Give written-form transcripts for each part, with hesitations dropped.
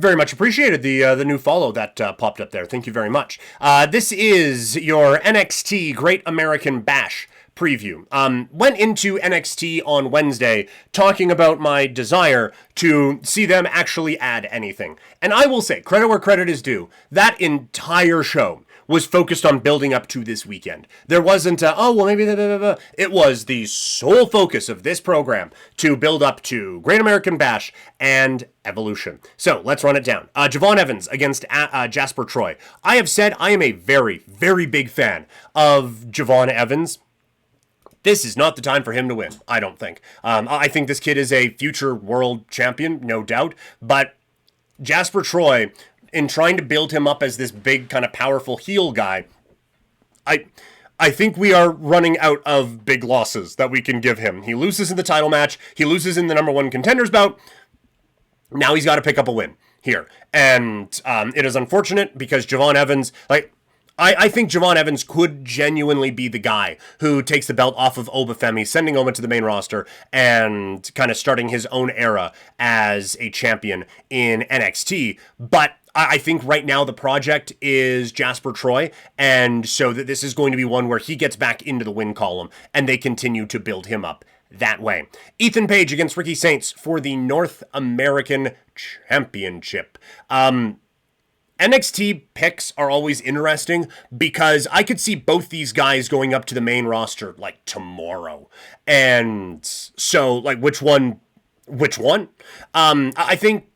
Very much appreciated the new follow that popped up there. Thank you very much. This is your NXT Great American Bash preview. Went into NXT on Wednesday talking about my desire to see them actually add anything. And I will say, credit where credit is due, that entire show was focused on building up to this weekend. There wasn't it was the sole focus of this program to build up to Great American Bash and Evolution. So let's run it down. Javon Evans against Jasper Troy. I have said I am a very, very big fan of Javon Evans. This is not the time for him to win, I don't think. I think this kid is a future world champion, no doubt, but Jasper Troy, in trying to build him up as this big kind of powerful heel guy, I think we are running out of big losses that we can give him. He loses in the title match. He loses in the number one contenders bout. Now he's got to pick up a win here. And it is unfortunate because Javon Evans, I think Javon Evans could genuinely be the guy who takes the belt off of Oba Femi, sending Oba to the main roster and kind of starting his own era as a champion in NXT. But I think right now the project is Jasper Troy, and so that this is going to be one where he gets back into the win column, and they continue to build him up that way. Ethan Page against Ricky Saints for the North American Championship. NXT picks are always interesting because I could see both these guys going up to the main roster like tomorrow. And so like which one? I think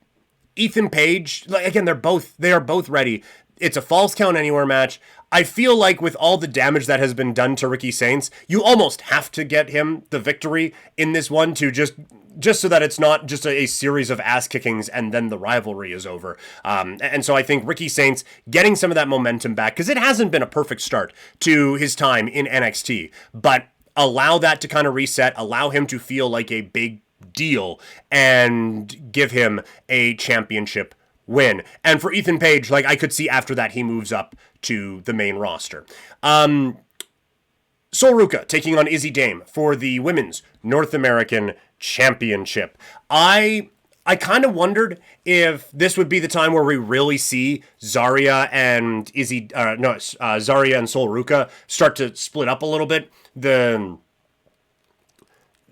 Ethan Page, like again, they are both ready. It's a Falls Count Anywhere match. I feel like with all the damage that has been done to Ricky Saints, you almost have to get him the victory in this one to just so that it's not just a series of ass kickings and then the rivalry is over. And so I think Ricky Saints getting some of that momentum back, because it hasn't been a perfect start to his time in NXT, but allow that to kind of reset, allow him to feel like a big deal, and give him a championship win. And for Ethan Page, like I could see after that he moves up to the main roster. Sol Ruka taking on Izzy Dame for the Women's North American Championship. I kind of wondered if this would be the time where we really see Zarya and Zarya and Sol Ruka start to split up a little bit.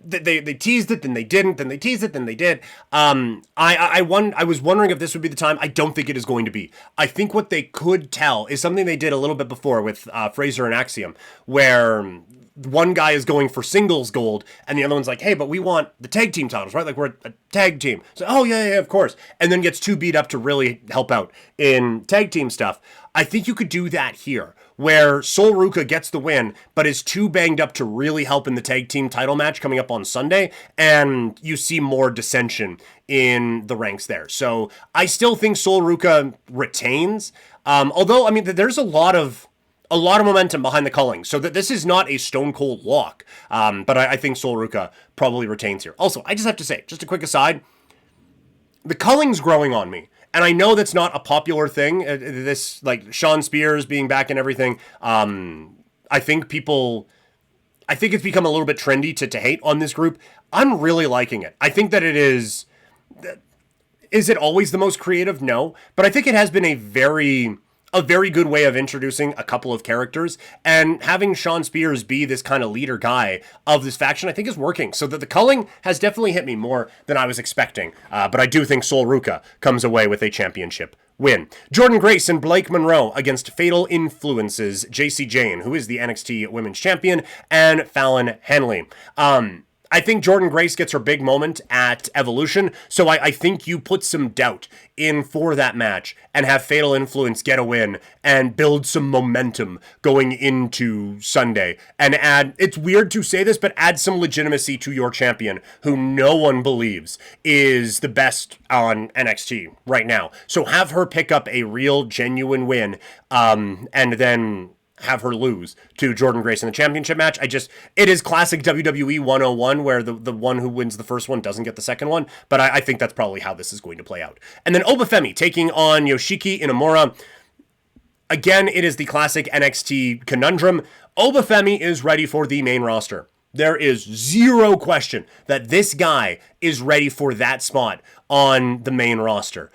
They teased it, then they didn't, then they teased it, then they did. I was wondering if this would be the time. I don't think it is going to be. I think what they could tell is something they did a little bit before with Fraser and Axiom, where one guy is going for singles gold, and the other one's like, hey, but we want the tag team titles, right? Like, we're a tag team. So, oh, yeah, of course. And then gets too beat up to really help out in tag team stuff. I think you could do that here, where Sol Ruka gets the win, but is too banged up to really help in the tag team title match coming up on Sunday, and you see more dissension in the ranks there. So I still think Sol Ruka retains, although, I mean, there's a lot of momentum behind the culling, so that this is not a stone cold lock, but I think Sol Ruka probably retains here. Also, I just have to say, just a quick aside, the culling's growing on me. And I know that's not a popular thing, this, like, Sean Spears being back and everything. I think it's become a little bit trendy to hate on this group. I'm really liking it. I think that it is it always the most creative? No. But I think it has been a very good way of introducing a couple of characters, and having Sean Spears be this kind of leader guy of this faction, I think is working. So that the culling has definitely hit me more than I was expecting. But I do think Sol Ruka comes away with a championship win. Jordan Grace and Blake Monroe against Fatal Influences, JC Jane, who is the NXT Women's Champion, and Fallon Henley. I think Jordan Grace gets her big moment at Evolution, so I think you put some doubt in for that match and have Fatal Influence get a win and build some momentum going into Sunday. And it's weird to say this, but add some legitimacy to your champion, who no one believes is the best on NXT right now. So have her pick up a real, genuine win, and then have her lose to Jordan Grace in the championship match. It is classic WWE 101, where the one who wins the first one doesn't get the second one, but I think that's probably how this is going to play out. And then Oba Femi taking on Yoshiki Inamura. Again, it is the classic NXT conundrum. Oba Femi is ready for the main roster. There is zero question that this guy is ready for that spot on the main roster.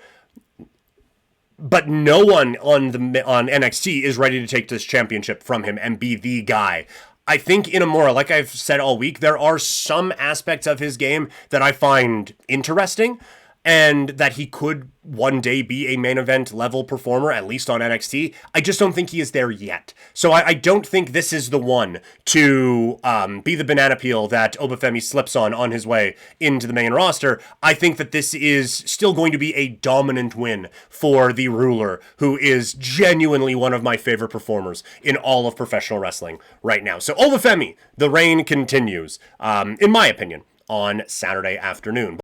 but no one on NXT is ready to take this championship from him and be the guy. I think Inamura, like I've said all week, there are some aspects of his game that I find interesting, and that he could one day be a main event level performer, at least on NXT. I just don't think he is there yet. So I don't think this is the one to be the banana peel that Oba Femi slips on his way into the main roster. I think that this is still going to be a dominant win for the ruler, who is genuinely one of my favorite performers in all of professional wrestling right now. So Oba Femi, the reign continues, in my opinion, on Saturday afternoon.